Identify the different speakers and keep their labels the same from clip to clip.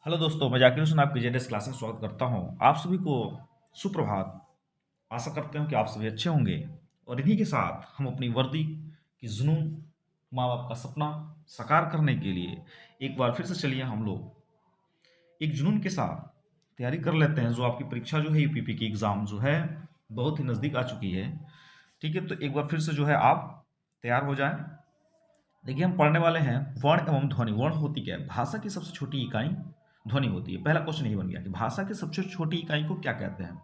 Speaker 1: Hello दोस्तों, मैं जाकिर हुसैन आपकी जेडएस क्लास में स्वागत करता हूं। आप सभी को सुप्रभात। आशा करते हूं कि आप सभी अच्छे होंगे। और इन्हीं के साथ हम अपनी वर्दी की जुनून, माँ बाप का सपना साकार करने के लिए एक बार फिर से चलिए हम लोग एक जुनून के साथ तैयारी कर लेते हैं। जो आपकी परीक्षा जो है यूपीपी की एग्ज़ाम जो है बहुत ही नज़दीक आ चुकी है। ठीक है, तो एक बार फिर से जो है आप तैयार हो जाएं। देखिए, हम पढ़ने वाले हैं वर्ण एवं ध्वनि। वर्ण होती क्या है? भाषा की सबसे छोटी इकाई ध्वनि होती है। पहला क्वेश्चन यही बन गया कि भाषा की सबसे छोटी इकाई को क्या कहते हैं।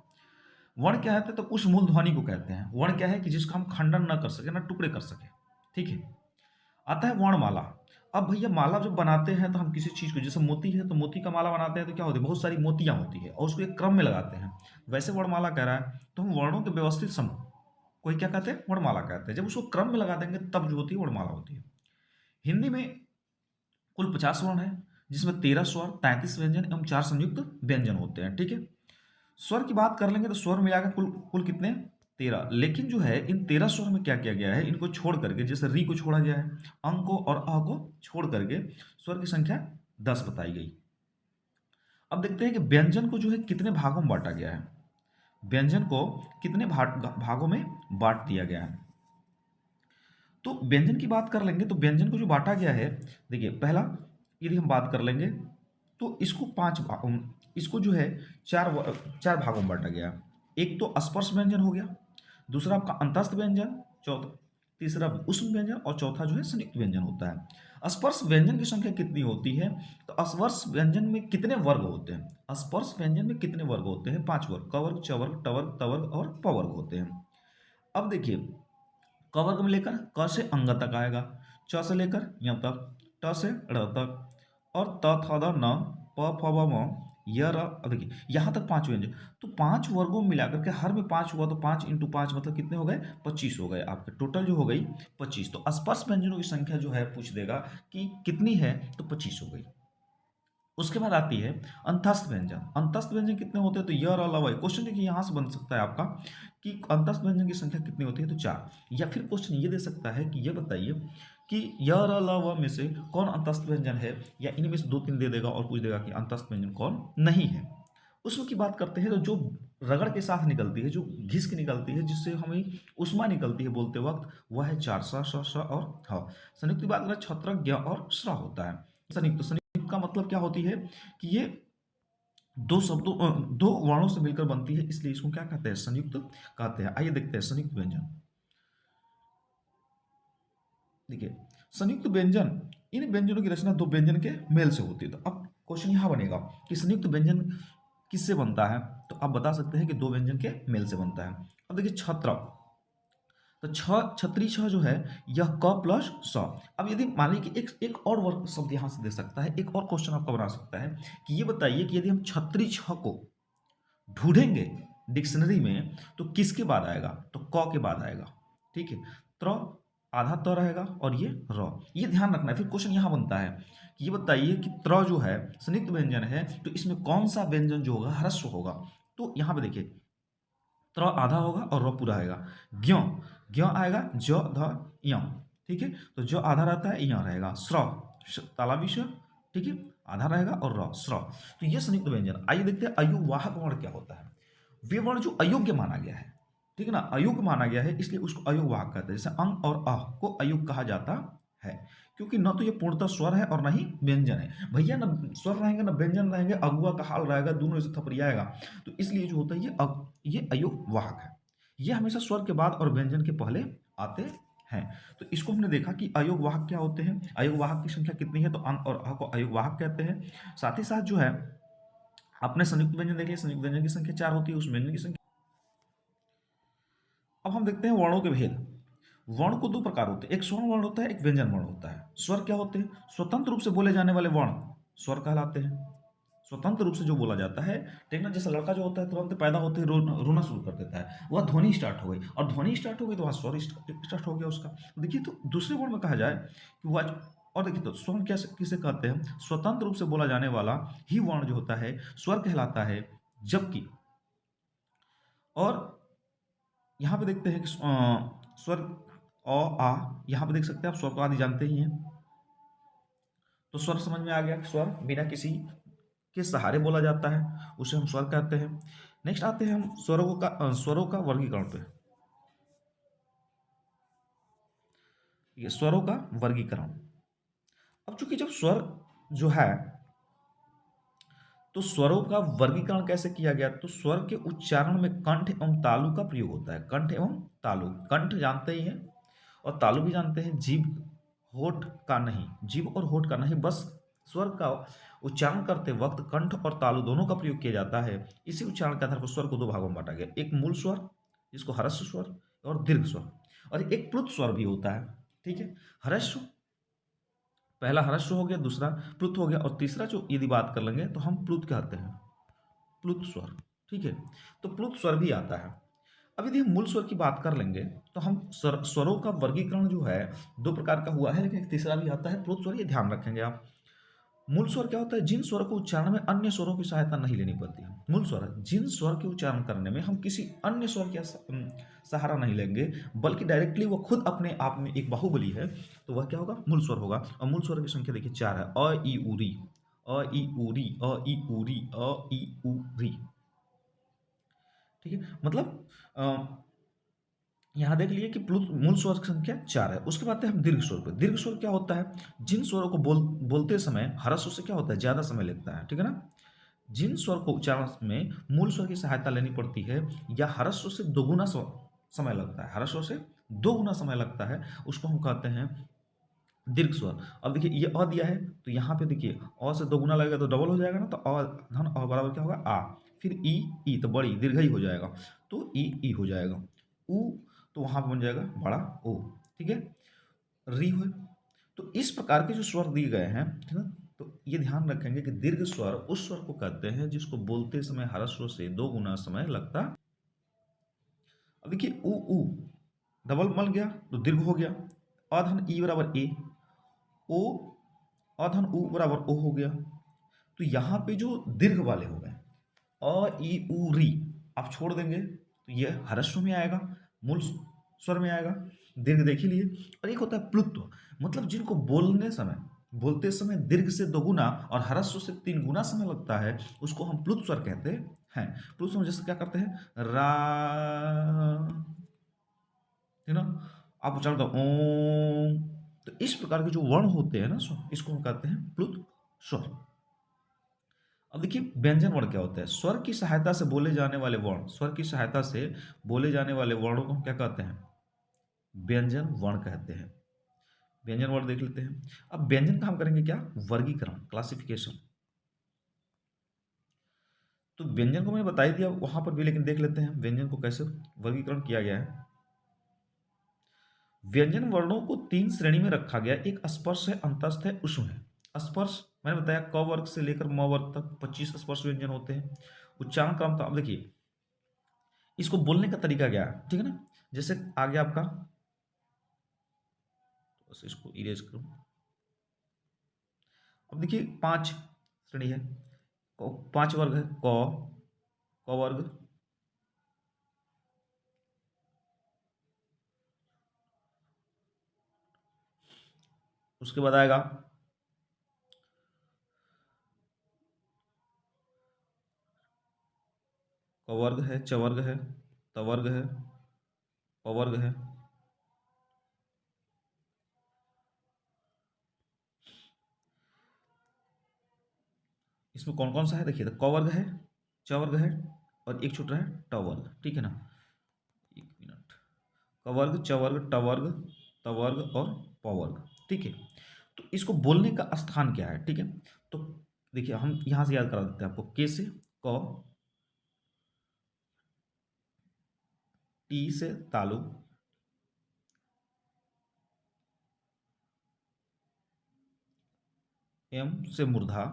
Speaker 1: वर्ण क्या है? तो उस मूल ध्वनि को कहते हैं। वर्ण क्या है कि जिसका हम खंडन न कर सके, ना टुकड़े कर सके। ठीक है। आता है वर्णमाला। अब भैया माला जब बनाते हैं तो हम किसी चीज को, जैसे मोती है तो मोती का माला बनाते हैं तो क्या होती है, बहुत सारी मोतियां होती है और उसको एक क्रम में लगाते हैं। वैसे वर्णमाला कह रहा है तो हम वर्णों के व्यवस्थित समूह कोई क्या कहते हैं, वर्णमाला कहते हैं। जब उसको क्रम में लगा देंगे तब जो होती है वर्णमाला होती है। हिंदी में कुल 50 वर्ण है, जिसमें 13 स्वर, 33 व्यंजन एवं 4 संयुक्त व्यंजन होते हैं। ठीक है। स्वर की बात कर लेंगे तो स्वर मिलाकर कुल कुल कितने, 13। लेकिन जो है इन 13 स्वर में क्या किया गया है, इनको छोड़ करके, जैसे री को छोड़ा गया है, अंग को और अ को छोड़ करके स्वर की संख्या 10 बताई गई। अब देखते हैं कि व्यंजन को जो है कितने भागों में बांटा गया है। व्यंजन को कितने भागों में बांट दिया गया है। तो व्यंजन की बात कर लेंगे तो व्यंजन को जो बांटा गया है, देखिए पहला यदि हम बात कर लेंगे तो इसको इसको जो है चार भागों में बांटा गया। एक तो स्पर्श व्यंजन हो गया, दूसरा आपका अंतस्थ व्यंजन, चौथा तीसरा उष्म व्यंजन और चौथा जो है संयुक्त व्यंजन होता है। स्पर्श व्यंजन की संख्या कितनी होती है? तो स्पर्श व्यंजन में कितने वर्ग होते हैं? स्पर्श व्यंजन में कितने वर्ग होते हैं? 5 वर्ग। कवर्ग, चवर्ग, टवर्ग, तवर्ग और पवर्ग होते हैं। अब देखिए, क वर्ग में लेकर क से अंग तक आएगा, च से लेकर य तक, ट से ड़ तक और त थ द न प फ ब म य र। अब देखिए यहाँ तक 5 व्यंजन। तो 5 वर्गों में मिलाकर के हर में 5 हुआ तो 5 इंटू 5 मतलब कितने हो गए? 25 हो गए। आपके टोटल जो हो गई 25। तो स्पर्श व्यंजनों की संख्या जो है पूछ देगा कि कितनी है, तो 25 हो गई। उसके बाद आती है अंतस्थ व्यंजन। अंतस्थ व्यंजन कितने होते हैं? तो य र ल व। क्वेश्चन देखिए यहाँ से बन सकता है आपका कि अंतस्थ व्यंजन की संख्या कितनी होती है, तो 4। या फिर क्वेश्चन ये दे सकता है कि ये बताइए कि य र ल व में से कौन अंतस्थ व्यंजन है, या इनमें से 2-3 दे देगा और पूछ देगा कि अंतस्थ व्यंजन कौन नहीं है। उष्मा की बात करते हैं तो जो रगड़ के साथ निकलती है, जो घिस के निकलती है, जिससे हमें उष्मा निकलती है बोलते वक्त, वह है 4 स और ह। संयुक्त की बात करें छत्रज्ञ ज्ञ और श्र होता है। संयुक्त संयुक्त का मतलब क्या होती है कि ये दो वर्णों से मिलकर बनती है, इसलिए इसको क्या कहते हैं, संयुक्त कहते हैं। आइए देखते हैं संयुक्त व्यंजन। देखिए, संयुक्त व्यंजन, इन व्यंजनों की रचना दो व्यंजन के मेल से होती है। तो अब क्वेश्चन यहां बनेगा कि संयुक्त व्यंजन किससे बनता है, तो आप बता सकते हैं कि दो व्यंजन के मेल से बनता है। अब देखिए छत्र, तो छ छत्री छ जो है यह क प्लस स। अब यदि मान लीजिए कि एक एक और वर्ग शब्द यहाँ से दे सकता है, एक और क्वेश्चन आपका बना सकता है कि ये बताइए कि यदि हम छत्री छ को ढूंढेंगे डिक्शनरी में तो किसके बाद आएगा, तो क के बाद आएगा। ठीक है। त्र आधा त रहेगा और ये र, ये ध्यान रखना है। फिर क्वेश्चन यहाँ बनता है कि ये बताइए कि त्र जो है संयुक्त व्यंजन है तो इसमें कौन सा व्यंजन जो होगा ह्रस्व होगा। तो यहाँ पे देखिए त्र आधा होगा और र पूरा आएगा। ज्ञ ज्ञ आएगा ज ध य। ठीक है, तो ज आधा रहता है, य रहेगा। स्र तालाबी श, ठीक है, आधा रहेगा और र स्र। तो ये संयुक्त व्यंजन। आइए देखते हैं अयोगवाहक वर्ण क्या होता है। वे वर्ण जो अयोग्य माना गया है, ठीक है ना, अयोग्य माना गया है, इसलिए उसको अयोगवाहक कहते हैं। जैसे अंग और अह को अयोग्य कहा जाता है, क्योंकि न तो ये पूर्णतः स्वर है और न ही व्यंजन है। भैया न स्वर रहेंगे न व्यंजन रहेंगे, अगुआ का हाल रहेगा, दोनों से थपरियाएगा। तो इसलिए जो होता है ये अयोगवाहक है। ये हमेशा स्वर के बाद और व्यंजन के पहले आते हैं। तो इसको हमने देखा कि अयोगवाहक क्या होते हैं, अयोगवाहक की संख्या कितनी है, तो अंग और अह को अयोगवाहक कहते हैं। साथ ही साथ जो है आपने संयुक्त व्यंजन देख लिया, संयुक्त व्यंजन की संख्या 4 होती है, उस व्यंजन की संख्या। अब हम देखते हैं वर्णों के भेद। वर्ण को दो प्रकार होते हैं, एक स्वर्ण वर्ण होता है, एक व्यंजन वर्ण होता है। स्वर क्या होते हैं? स्वतंत्र रूप से बोले जाने वाले वर्ण स्वर कहलाते हैं। स्वतंत्र रूप से जो बोला जाता है, ठीक ना, जैसे लड़का जो होता है तुरंत पैदा होते ही रोना शुरू कर देता है, वह ध्वनि स्टार्ट हो गई, और ध्वनि स्टार्ट हो गई तो वह स्वर स्टार्ट हो गया उसका। तो देखिए, तो दूसरे वर्ण में कहा जाए कि वह, और देखिए तो स्वर्ण क्या किसे कहते हैं? स्वतंत्र रूप से बोला जाने वाला ही वर्ण जो होता है स्वर कहलाता है। जबकि और यहाँ पे देखते हैं कि स्वर अ आ, यहाँ पे देख सकते हैं आप, स्वर को आदि जानते ही हैं। तो स्वर समझ में आ गया कि स्वर बिना किसी के सहारे बोला जाता है, उसे हम स्वर कहते हैं। नेक्स्ट आते हैं हम स्वरों का वर्गीकरण पे। ये स्वरों का वर्गीकरण। अब चूंकि जब स्वर जो है, तो स्वरों का वर्गीकरण कैसे किया गया, तो स्वर के उच्चारण में कंठ एवं तालु का प्रयोग होता है। कंठ एवं तालु, कंठ जानते ही हैं और तालु भी जानते हैं। जीभ होठ का नहीं, जीभ और होठ का नहीं, बस स्वर का उच्चारण करते वक्त कंठ और तालु दोनों का प्रयोग किया जाता है। इसी उच्चारण के आधार पर स्वर को दो भागों में बांटा गया, एक मूल स्वर जिसको ह्रस्व स्वर और दीर्घ स्वर, और एक प्लुत स्वर भी होता है। ठीक है, ह्रस्व, पहला ह्रस्व हो गया, दूसरा प्लुत हो गया, और तीसरा जो यदि बात कर लेंगे तो हम प्लुत कहते हैं, प्लुत स्वर। ठीक है, तो प्लुत स्वर भी आता है। अब यदि हम मूल स्वर की बात कर लेंगे तो हम स्वरों का वर्गीकरण जो है दो प्रकार का हुआ है, लेकिन एक तीसरा भी आता है, प्लुत स्वर, ये ध्यान रखेंगे आप। मूल स्वर क्या होता है, जिन स्वरों को उच्चारण में अन्य स्वरों की सहायता नहीं लेनी पड़ती है। मूल स्वर जिन स्वर के उच्चारण करने में हम किसी अन्य स्वर का सहारा नहीं लेंगे, बल्कि डायरेक्टली वो खुद अपने आप में एक बाहुबली है, तो वह क्या होगा, मूल स्वर होगा। और मूल स्वर की संख्या देखिए 4 है। अ ई उ री, अ ई उ री, अ ई उ री, अ ई उ री। ठीक है, मतलब यहाँ देख लिए कि मूल स्वर की संख्या 4 है। उसके बाद हम दीर्घ स्वर पे। दीर्घ स्वर क्या होता है, जिन स्वरों को बोलते समय ह्रस्व से क्या होता है, ज्यादा समय लगता है। ठीक है ना, जिन स्वर को उच्चारण में मूल स्वर की सहायता लेनी पड़ती है या ह्रस्व से दोगुना समय लगता है, ह्रस्व से दोगुना समय लगता है, उसको हम कहते हैं दीर्घ स्वर। अब देखिए ये अ दिया है, तो यहाँ पे देखिए अ से दोगुना लगेगा तो डबल हो जाएगा ना, तो अ धन अ बराबर क्या होगा, आ, फिर ई तो बड़ी दीर्घ ही हो जाएगा, तो ई हो जाएगा। उ तो वहां पे बन जाएगा बड़ा ओ। ठीक है, री हुए। तो इस प्रकार के जो स्वर दिए गए हैं, ठीक है, तो ये ध्यान रखेंगे कि दीर्घ स्वर उस स्वर को कहते हैं जिसको बोलते समय ह्रस्व से दो गुना समय लगता। अब देखिए उ डबल मल गया तो दीर्घ हो गया। अधन ई बराबर ए, ओ अधन उ बराबर ओ हो गया। तो यहाँ पे जो दीर्घ वाले हो गए अ ई उ री, आप छोड़ देंगे तो ये ह्रस्व में आएगा, मूल स्वर में आएगा, दीर्घ देख ही लिए। और एक होता है प्लुत्व, मतलब जिनको बोलते समय दीर्घ से दोगुना और ह्रस्व से 3 गुना समय लगता है, उसको हम प्लुत स्वर कहते हैं। प्लुत स्वर जैसे क्या करते हैं, रा, है ना, आप उच्चारण करते ओम, तो इस प्रकार के जो वर्ण होते हैं ना स्वर, इसको हम कहते हैं प्लुत स्वर। अब देखिए व्यंजन वर्ण क्या होता है, स्वर की सहायता से बोले जाने वाले वर्ण, स्वर की सहायता से बोले जाने वाले वर्णों को हम क्या कहते हैं, व्यंजन वर्ण कहते हैं। व्यंजन वर्ण देख लेते हैं। अब व्यंजन का हम करेंगे क्या, वर्गीकरण, क्लासिफिकेशन। तो व्यंजन को मैंने बता ही दिया वहां पर भी, लेकिन देख लेते हैं व्यंजन को कैसे वर्गीकरण किया गया है। व्यंजन वर्णों को 3 श्रेणी में रखा गया, एक स्पर्श है, अंतस्थ है, ऊष्म है। स्पर्श मैंने बताया क वर्ग से लेकर म वर्ग तक 25 स्पर्श व्यंजन होते हैं। उच्चारण क्रम, तो अब देखिए इसको बोलने का तरीका क्या है, ठीक है ना, जैसे आ गया आपका, बस इसको इरेज करूं। अब देखिए 5 श्रेणी है, 5 वर्ग है, क वर्ग, उसके बाद आएगा क वर्ग है, च वर्ग है, त वर्ग है, प वर्ग है। इसमें कौन कौन सा है देखिए, तो क वर्ग है, च वर्ग है, और एक छूट रहा है ट वर्ग। ठीक है ना, एक मिनट, क वर्ग, च वर्ग, ट वर्ग, त वर्ग और प वर्ग। ठीक है, तो इसको बोलने का स्थान क्या है, ठीक है, तो देखिए हम यहां से याद करा देते हैं आपको, के से क, टी से तालु, एम से मूर्धा,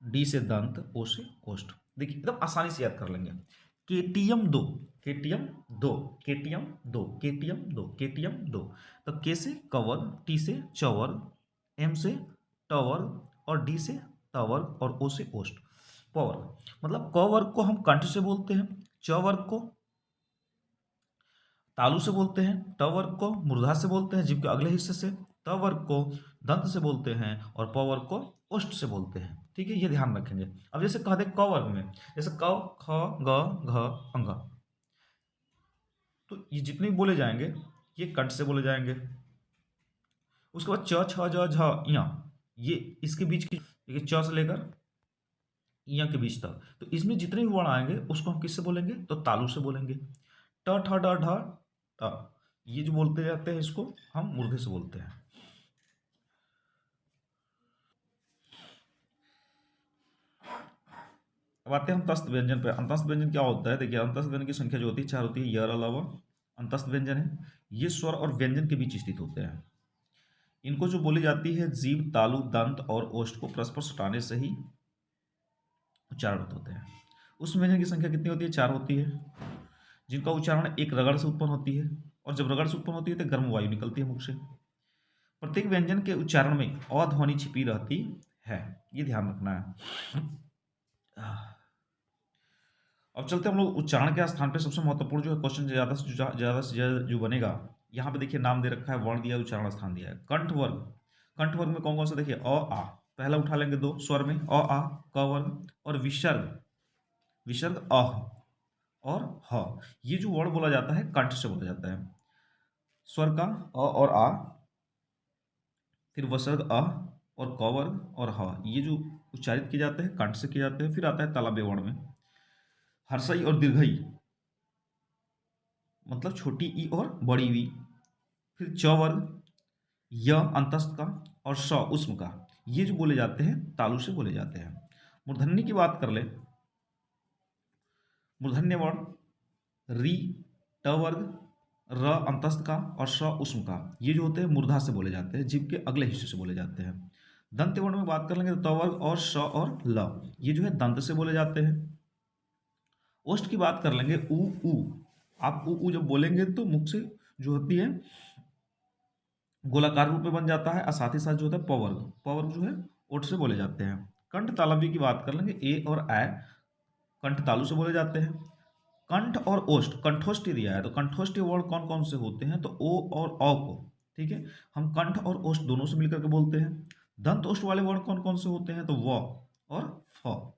Speaker 1: डी से दंत, ओ से ओष्ठ। देखिए एकदम आसानी से याद कर लेंगे। केटीएम दो, केटीएम दो, केटीएम दो, केटीएम दो, केटीएम दो। तो के से कवर, टी से चवर, एम से टवर, और डी से तवर, और ओ से ओष्ठ। पवर्ग मतलब क वर्ग को हम कंठ से बोलते हैं, च वर्ग को तालु से बोलते हैं, ट वर्ग को मूर्धा से बोलते हैं जीभ के अगले हिस्से से, त वर्ग को दंत से बोलते हैं और प वर्ग को ओष्ठ से बोलते हैं। ठीक है, ये ध्यान रखेंगे। अब जैसे कह दे क वर्ग में, जैसे क, ख, ग, घ, अंग, तो ये जितने भी बोले जाएंगे ये कंठ से बोले जाएंगे। उसके बाद च, छ, ज, झ, य, ये इसके बीच की, देखिए च से लेकर य के बीच तक, तो इसमें जितने भी वर्ण आएंगे उसको हम किससे बोलेंगे, तो तालु से बोलेंगे। ट, ठ, ड, ढ, ट, ये जो बोलते जाते हैं इसको हम मूर्धन्य से बोलते हैं। अब आते हैं अंतस्थ व्यंजन पे। अंतस्थ व्यंजन क्या होता है, देखिए अंतस्थ व्यंजन की संख्या जो होती है 4 होती है। यर अलावा अंतस्थ व्यंजन है, ये स्वर और व्यंजन के बीच स्थित होते हैं। इनको जो बोली जाती है जीभ, तालु, दंत और ओष्ठ को परस्पर सटाने से ही उच्चारण होते हैं। उस व्यंजन की संख्या कितनी होती है, 4 होती है, जिनका उच्चारण एक रगड़ से उत्पन्न होती है, और जब रगड़ से उत्पन्न होती है तो गर्म वायु निकलती है मुख से। प्रत्येक व्यंजन के उच्चारण में अ ध्वनि छिपी रहती है, ये ध्यान रखना है। अब चलते हम लोग उच्चारण के स्थान पे सबसे महत्वपूर्ण जो है क्वेश्चन ज्यादा से ज्यादा जो बनेगा, यहाँ पे देखिए नाम दे रखा है, वर्ण दिया है, उच्चारण स्थान दिया है। कंठ वर्ग, कंठ वर्ग में कौन कौन से, देखिए अ आ, पहला उठा लेंगे दो स्वर में, अ आ, क वर्ग, और विसर्ग, विसर्ग अह और ह, ये जो वर्ण बोला जाता है कंठ से बोला जाता है। स्वर का अ और आ, फिर विसर्ग अ और क वर्ग और ह, ये जो उच्चारित किए जाते हैं कंठ से किए जाते हैं। फिर आता है तालव्य वर्ण में हर्षई और दीर्घई, मतलब छोटी ई और बड़ी वी। फिर च वर्ग, य अंतस्थ का और स उष्म का, ये जो बोले जाते हैं तालु से बोले जाते हैं। मूर्धन्य की बात कर ले, मूर्धन्य वर्ण री, ट वर्ग, र अंतस्थ का और स उष्म का, ये जो होते हैं मूर्धा से बोले जाते हैं, जीभ के अगले हिस्से से बोले जाते हैं। दंत वर्ण में बात कर लेंगे तो त वर्ग और स और ल, ये जो है दंत से बोले जाते हैं। ओष्ठ की बात कर लेंगे उ, आप उ जब बोलेंगे तो मुख से जो होती है गोलाकार रूप में बन जाता है, और साथ ही साथ जो होता है पवर्ग, पवर्ग जो है ओठ से बोले जाते हैं। कंठ तालव्य की बात कर लेंगे, ए और ऐ कंठ तालु से बोले जाते हैं। कंठ और ओष्ठ, कंठोष्ठी दिया है तो कंठोष्ठी वर्ण कौन कौन से होते हैं, तो ओ और औ को, ठीक है, हम कंठ और ओष्ठ दोनों से मिलकर के बोलते हैं। दंत ओष्ठ वाले वर्ण कौन कौन से होते हैं, तो व और फ,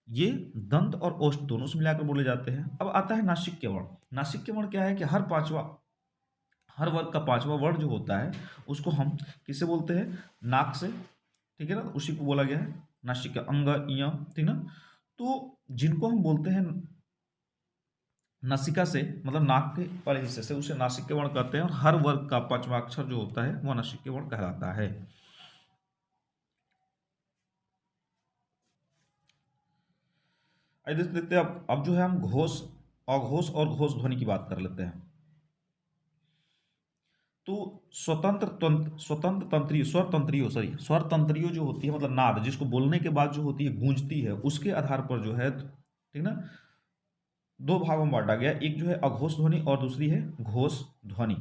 Speaker 1: ये दंत और ओष्ठ दोनों से मिलाकर बोले जाते हैं। अब आता है नासिक्य वर्ण। नासिक्य वर्ण क्या है कि हर वर्ग का पांचवा वर्ण जो होता है उसको हम किससे बोलते हैं, नाक से, ठीक है ना, उसी को बोला गया है नासिका, अंग, इय, ठीक ना। तो जिनको हम बोलते हैं नासिका से, मतलब नाक के वाले हिस्से से, उसे नासिक्य वर्ण कहते हैं, और हर वर्ग का पांचवा अक्षर जो होता है वह नासिक्य वर्ण कहलाता है। आइए देखते हैं अब जो है हम घोष, अघोष और घोष ध्वनि की बात कर लेते हैं। तो स्वतंत्र तंत्रियों, स्वर तंत्रियों जो होती है, मतलब नाद जिसको बोलने के बाद जो होती है गूंजती है, उसके आधार पर जो है, ठीक ना, दो भागों में बांटा गया, एक जो है अघोष ध्वनि और दूसरी है घोष ध्वनि।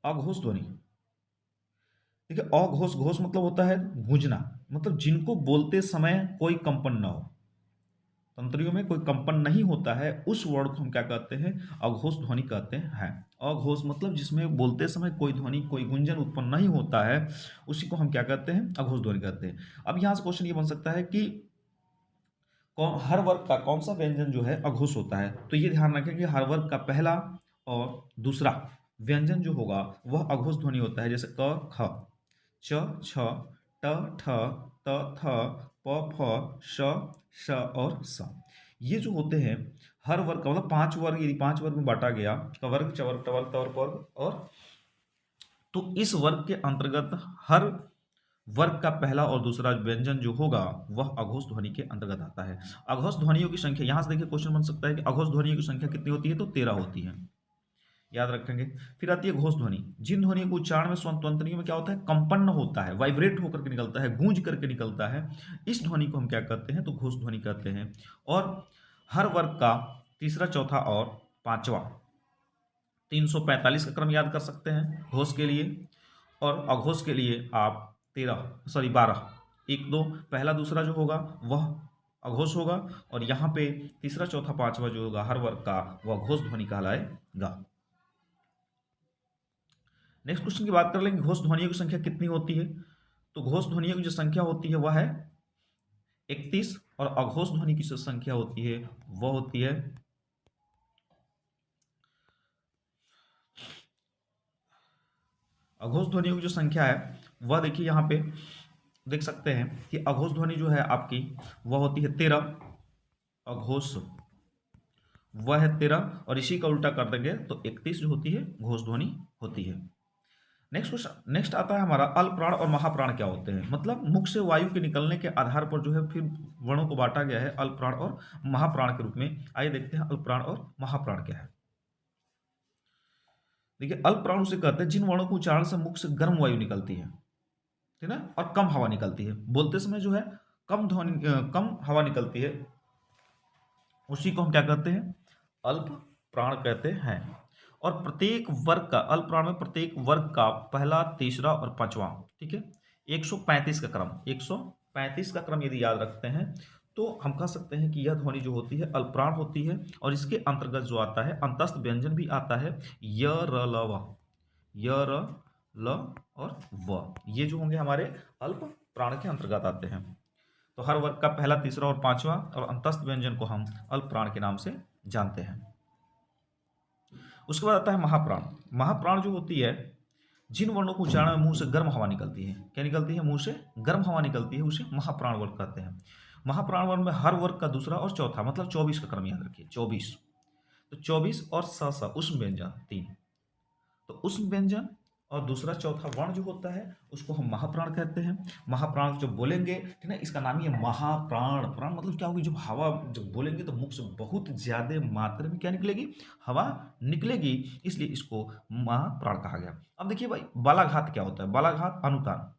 Speaker 1: अघोष ध्वनि, देखिए अघोष, घोष मतलब होता है गूंजना, मतलब जिनको बोलते समय कोई कंपन ना हो, तंत्रियों में कोई कंपन नहीं होता है, उस वर्ड को हम क्या कहते हैं, अघोष ध्वनि कहते हैं। अघोष मतलब जिसमें बोलते समय कोई ध्वनि, कोई गुंजन उत्पन्न नहीं होता है, उसी को हम क्या कहते हैं, अघोष ध्वनि कहते हैं। अब यहाँ से क्वेश्चन ये बन सकता है कि हर वर्ग का कौन सा व्यंजन जो है अघोष होता है, तो ये ध्यान रखें कि हर वर्ग का पहला और दूसरा व्यंजन जो होगा वह अघोष ध्वनि होता है। जैसे क, ख, च, छ, ट, ठ, त, थ, प, फ, श और स, ये जो होते हैं हर वर्ग का, मतलब 5 वर्ग, यदि 5 वर्ग में बांटा गया, कवर्ग, चवर्ग, टवर्ग, तवर्ग वर्ग, और तो इस वर्ग के अंतर्गत हर वर्ग का पहला और दूसरा व्यंजन जो होगा वह अघोष ध्वनि के अंतर्गत आता है। अघोष ध्वनियों की संख्या, यहां से देखिए क्वेश्चन बन सकता है कि अघोष ध्वनियों की संख्या कितनी होती है, तो 13 होती है, याद रखेंगे। फिर आती है घोष ध्वनि, जिन ध्वनियों को उच्चारण में स्वतंत्रियों में क्या होता है, कंपन्न होता है, वाइब्रेट होकर के निकलता है, गूंज करके निकलता है, इस ध्वनि को हम क्या कहते हैं, तो घोष ध्वनि कहते हैं। और हर वर्ग का तीसरा, चौथा और पांचवा, 345 का क्रम याद कर सकते हैं घोष के लिए, और अघोष के लिए आप 12, एक दो, पहला दूसरा जो होगा वह अघोष होगा, और यहाँ पे तीसरा, चौथा, पांचवा जो होगा हर वर्ग का, वह घोष ध्वनि कहलाएगा। नेक्स्ट क्वेश्चन की बात कर लेंगे, घोष ध्वनियों की संख्या कितनी होती है। तो घोष ध्वनियों की जो संख्या होती है वह है 31, और अघोष ध्वनि की जो संख्या होती है वह होती है अघोष ध्वनियों की जो संख्या है वह देखिए यहाँ पे देख सकते हैं कि अघोष ध्वनि जो है आपकी वह होती है 13, अघोष वह है 13, और इसी का उल्टा कर देंगे तो 31 जो होती है घोष ध्वनि होती है। नेक्स्ट क्वेश्चन, नेक्स्ट आता है हमारा अल्पप्राण और महाप्राण क्या होते हैं। मतलब मुख से वायु के निकलने के आधार पर जो है फिर वर्णों को बांटा गया है अल्पप्राण और महाप्राण के रूप में। आइए देखते हैं अल्पप्राण और महाप्राण क्या है। देखिए अल्पप्राण उसे कहते हैं जिन वर्णों के उच्चारण से मुख से गर्म वायु निकलती है, ठीक है ना, और कम हवा निकलती है। बोलते समय जो है कम ध्वनि कम हवा निकलती है, उसी को हम क्या कहते हैं, अल्प प्राण कहते हैं। और प्रत्येक वर्ग का, अल्प प्राण में प्रत्येक वर्ग का पहला, तीसरा और पांचवा, ठीक है, 135 का क्रम, 135 का क्रम यदि याद रखते हैं तो हम कह सकते हैं कि यह ध्वनि जो होती है अल्पप्राण होती है। और इसके अंतर्गत जो आता है अंतस्थ व्यंजन भी आता है, य र ल व, य र ल और व, ये जो होंगे हमारे अल्प प्राण के अंतर्गत आते हैं। तो हर वर्ग का पहला, तीसरा और पांचवा और अंतस्थ व्यंजन को हम अल्प प्राण के नाम से जानते हैं। उसके बाद आता है महाप्राण। महाप्राण जो होती है जिन वर्णों को उच्चारण में मुंह से गर्म हवा निकलती है, क्या निकलती है, मुंह से गर्म हवा निकलती है, उसे महाप्राण वर्ग कहते हैं। महाप्राण वर्ग में हर वर्ग का दूसरा और चौथा, मतलब 24 का क्रम याद रखिए, 24। तो 24 और स उष्म व्यंजन 3, तो उष्म व्यंजन और दूसरा चौथा वर्ण जो होता है उसको हम महाप्राण कहते हैं। महाप्राण जब बोलेंगे, ठीक है, इसका नाम ही है महाप्राण। प्राण मतलब क्या होगी, जब हवा जब बोलेंगे तो मुख से बहुत ज्यादा मात्रा में क्या निकलेगी, हवा निकलेगी, इसलिए इसको महाप्राण कहा गया। अब देखिए भाई बालाघात क्या होता है, बालाघात अनुतान,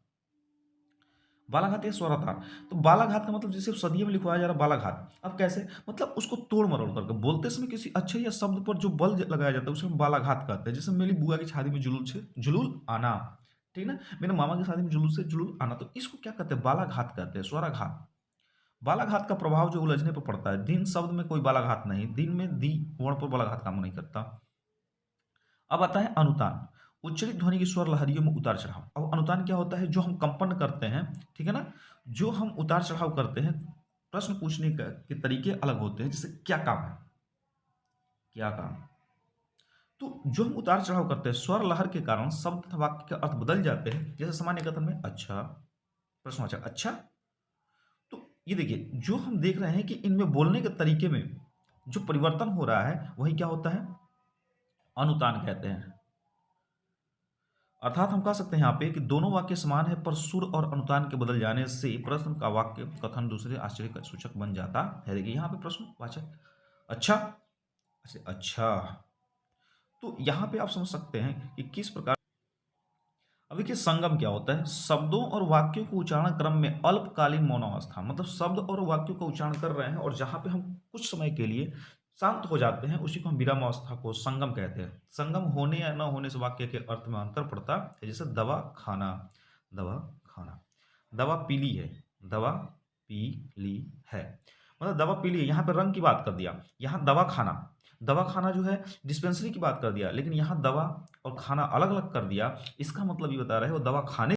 Speaker 1: बालाघात या स्वराधार। तो बालाघात का मतलब जैसे सदियों में लिखवाया जा रहा बालाघात, अब कैसे, मतलब उसको तोड़ मरोड़ करके बोलते समय किसी अच्छे या शब्द पर जो बल लगाया जाता है उसे हम बालाघात कहते हैं। जैसे मेरी बुआ की शादी में जुलूल आना, ठीक ना, मेरे मामा की शादी में जुलूल से जुलूल आना, तो इसको क्या कहते हैं, बालाघात कहते हैं, स्वराघात। बालाघात का प्रभाव जो उलझने पर पड़ता है, दिन शब्द में कोई बालाघात नहीं, दिन में दी वर्ण पर बालाघात काम नहीं करता। अब आता है अनुतान, उच्चरित ध्वनि की स्वर लहरियों में उतार चढ़ाव। अब अनुतान क्या होता है, जो हम कंपन करते हैं, ठीक है ना, जो हम उतार चढ़ाव करते हैं, प्रश्न पूछने के तरीके अलग होते हैं। जैसे क्या काम है, क्या काम, तो जो हम उतार चढ़ाव करते हैं स्वर लहर के कारण शब्द तथा वाक्य के अर्थ बदल जाते हैं। जैसे सामान्य कथन में अच्छा, प्रश्नवाचक अच्छा। तो ये देखिए जो हम देख रहे हैं कि इनमें बोलने के तरीके में जो परिवर्तन हो रहा है वही क्या होता है, अनुतान कहते हैं। अर्थात हम कह सकते हैं यहाँ पे कि दोनों वाक्य समान है पर सुर और अनुतान के बदल जाने से प्रश्न का वाक्य कथन दूसरे आश्चर्य का सूचक बन जाता है। देखिए यहाँ पे प्रश्नवाचक अच्छा, अच्छा, तो यहाँ पे आप समझ सकते हैं कि किस प्रकार। अब देखिए संगम क्या होता है, शब्दों और वाक्यों को उच्चारण क्रम में अल्पकालीन मौनावस्था, मतलब शब्द और वाक्यों का उच्चारण कर रहे हैं और जहां पे हम कुछ समय के लिए शांत हो जाते हैं उसी को हम विराम अवस्था को संगम कहते हैं। संगम होने या न होने से वाक्य के अर्थ में अंतर पड़ता है। जैसे दवा खाना, दवा खाना, दवा पीली है, दवा पीली है, मतलब दवा पीली है, यहाँ पे रंग की बात कर दिया। यहाँ दवा खाना, दवा खाना जो है डिस्पेंसरी की बात कर दिया, लेकिन यहाँ दवा और खाना अलग अलग कर दिया। इसका मतलब ये बता रहा है वो दवा खाने